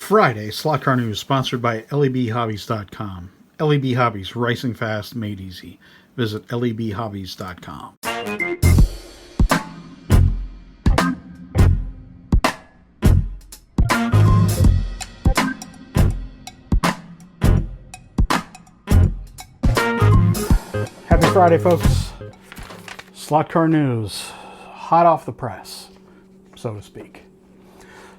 Friday Slot Car News sponsored by LEBHobbies.com. LEB Hobbies, racing fast, made easy. Visit LEBHobbies.com. Happy Friday, folks. Slot Car News, hot off the press, so to speak.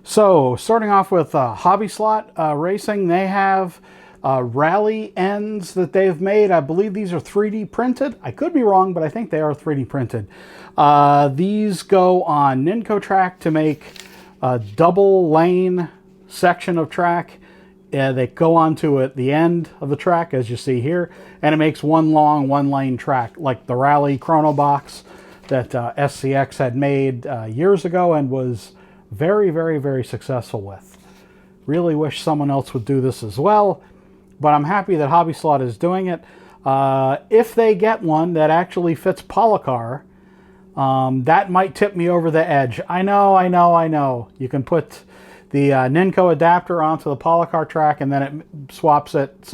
So, starting off with Hobbyslot Racing, they have rally ends that they've made. I believe these are 3D printed. I could be wrong, but I think they are 3D printed. These go on Ninco track to make a double lane section of track. They go onto at the end of the track, as you see here, and it makes one long, one lane track, like the Rally Chrono Box that SCX had made years ago and was very, very, very successful with. Really wish someone else would do this as well, but I'm happy that Hobbyslot is doing it. If they get one that actually fits Polycar, that might tip me over the edge. I know. You can put the Ninco adapter onto the Polycar track and then it swaps it,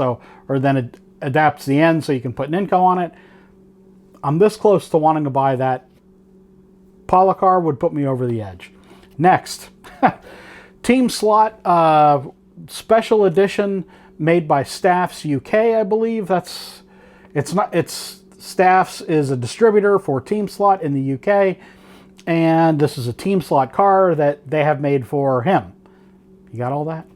or then it adapts the end so you can put Ninco on it. I'm this close to wanting to buy that. Polycar would put me over the edge. Next, Teamslot special edition made by Staffs UK, I believe. Staffs is a distributor for Teamslot in the UK, and this is a Teamslot car that they have made for him. You got all that?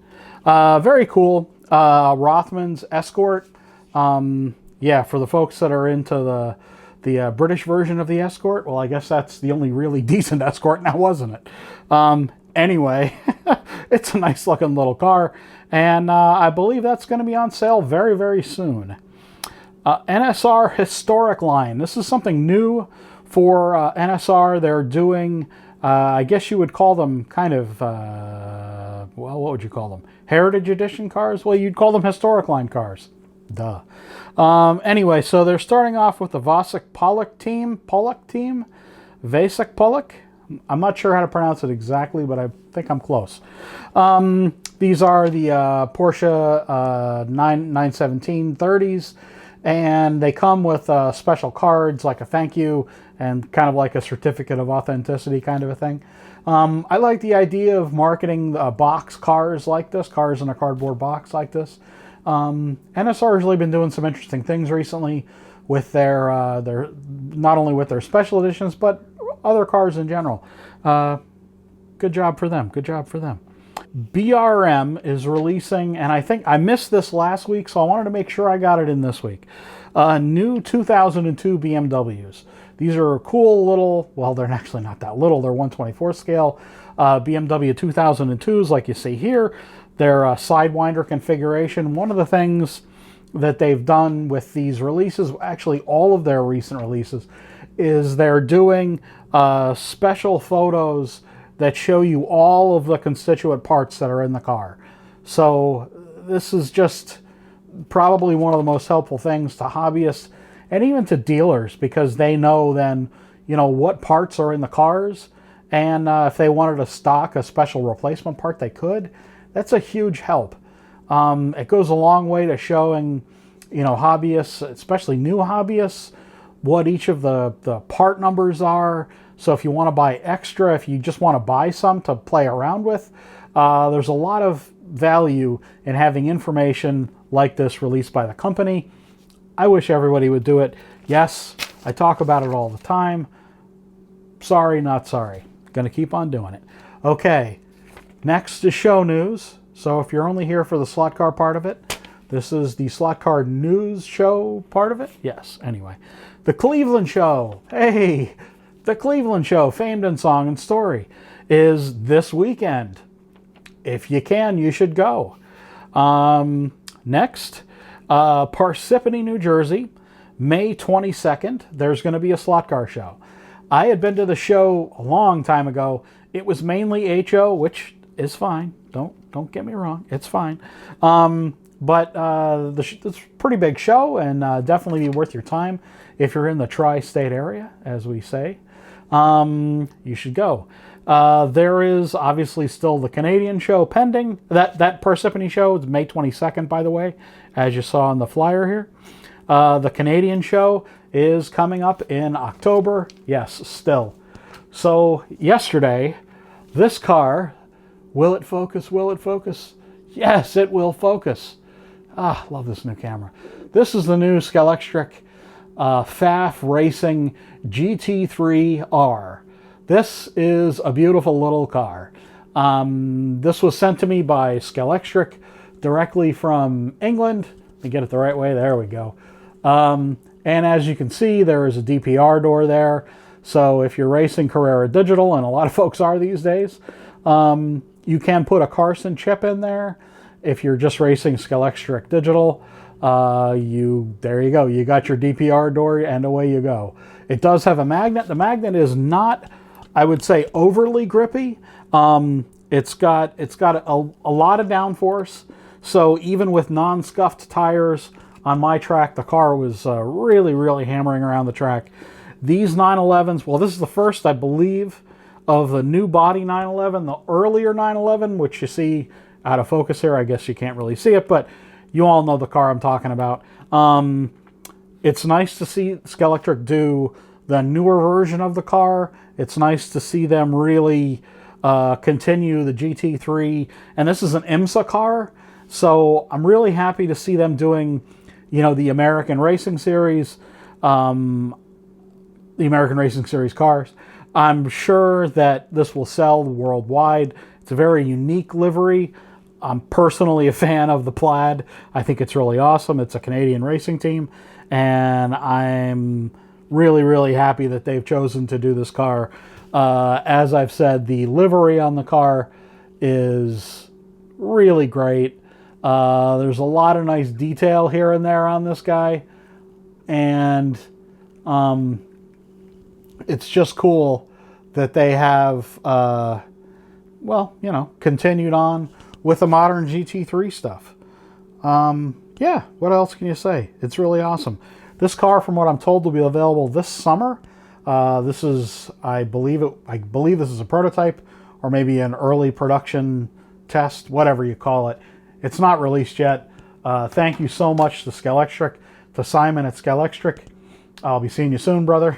Very cool. Rothman's Escort. Yeah, for the folks that are into the British version of the Escort, well, I guess that's the only really decent Escort now, wasn't it? Anyway, it's a nice looking little car, and I believe that's going to be on sale very, very soon. NSR Historic Line. This is something new for NSR. They're doing, I guess you would call them kind of, well, what would you call them? Heritage Edition cars? Well, you'd call them Historic Line cars. Duh. Anyway, so they're starting off with the Vasek Pollock team. Vasek Pollock? I'm not sure how to pronounce it exactly, but I think I'm close. These are the Porsche 917 30s, and they come with special cards like a thank you and kind of like a certificate of authenticity kind of a thing. I like the idea of marketing box cars like this, cars in a cardboard box like this. NSR has really been doing some interesting things recently with their not only with their special editions, but other cars in general. Good job for them. BRM is releasing, and I think I missed this last week, so I wanted to make sure I got it in this week. New 2002 BMWs. These are cool little, well, they're actually not that little, they're 1/24 scale BMW 2002s like you see here. Their Sidewinder configuration. One of the things that they've done with these releases, actually all of their recent releases, is they're doing special photos that show you all of the constituent parts that are in the car. So this is just probably one of the most helpful things to hobbyists and even to dealers, because they know then, what parts are in the cars, and if they wanted to stock a special replacement part, they could. That's a huge help. It goes a long way to showing, hobbyists, especially new hobbyists, what each of the part numbers are. So if you want to buy extra, if you just want to buy some to play around with, there's a lot of value in having information like this released by the company. I wish everybody would do it. Yes, I talk about it all the time. Sorry, not sorry. Gonna keep on doing it. Okay, next is show news. So if you're only here for the slot car part of it, this is the slot car news show part of it. Yes, anyway. The Cleveland Show. Hey, the Cleveland Show, famed in song and story, is this weekend. If you can, you should go. Next, Parsippany, New Jersey, May 22nd, there's going to be a slot car show. I had been to the show a long time ago. It was mainly HO, which is fine. Don't get me wrong. It's fine. But it's a pretty big show, and definitely be worth your time. If you're in the tri-state area, as we say, you should go. There is obviously still the Canadian show pending. That Parsippany show is May 22nd, by the way, as you saw on the flyer here. The Canadian show is coming up in October. Yes, still. So yesterday, this car, will it focus? Will it focus? Yes, it will focus. Ah, love this new camera. This is the new Scalextric FAF Racing GT3R. This is a beautiful little car. This was sent to me by Scalextric directly from England. Let me get it the right way. There we go. And as you can see, there is a DPR door there. So if you're racing Carrera Digital, and a lot of folks are these days, you can put a Carson chip in there. If you're just racing Scalextric Digital, there you go. You got your DPR door and away you go. It does have a magnet. The magnet is not, I would say, overly grippy. It's got a lot of downforce. So even with non-scuffed tires on my track, the car was really, really hammering around the track. These 911s, well, this is the first, I believe, of the new body 911, the earlier 911, which you see out of focus here. I guess you can't really see it, but you all know the car I'm talking about. It's nice to see Scalextric do the newer version of the car. It's nice to see them really continue the GT3. And this is an IMSA car, so I'm really happy to see them doing, you know, the American Racing Series, the American Racing Series cars. I'm sure that this will sell worldwide. It's a very unique livery. I'm personally a fan of the plaid. I think it's really awesome. It's a Canadian racing team, and I'm really, really happy that they've chosen to do this car. As I've said, the livery on the car is really great. There's a lot of nice detail here and there on this guy, and it's just cool that they have, well, you know, continued on with the modern GT3 stuff. Yeah, what else can you say? It's really awesome. This car, from what I'm told, will be available this summer. This is, I believe this is a prototype, or maybe an early production test, whatever you call it. It's not released yet. Thank you so much to Scalextric, to Simon at Scalextric. I'll be seeing you soon, brother.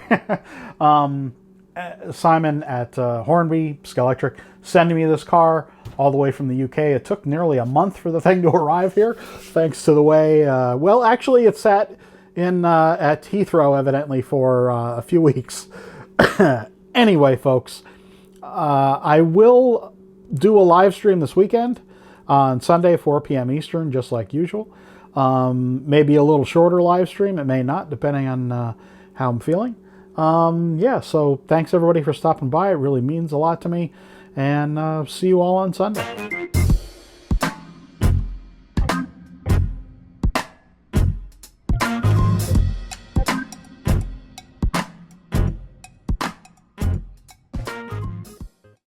Simon at Hornby, Scalextric, sending me this car all the way from the UK. It took nearly a month for the thing to arrive here, thanks to the way, well, actually it sat in at Heathrow, evidently, for a few weeks. Anyway, folks, I will do a live stream this weekend on Sunday, 4 p.m. Eastern, just like usual. Maybe a little shorter live stream. It may not, depending on how I'm feeling. Yeah, so thanks everybody for stopping by. It really means a lot to me. And see you all on Sunday.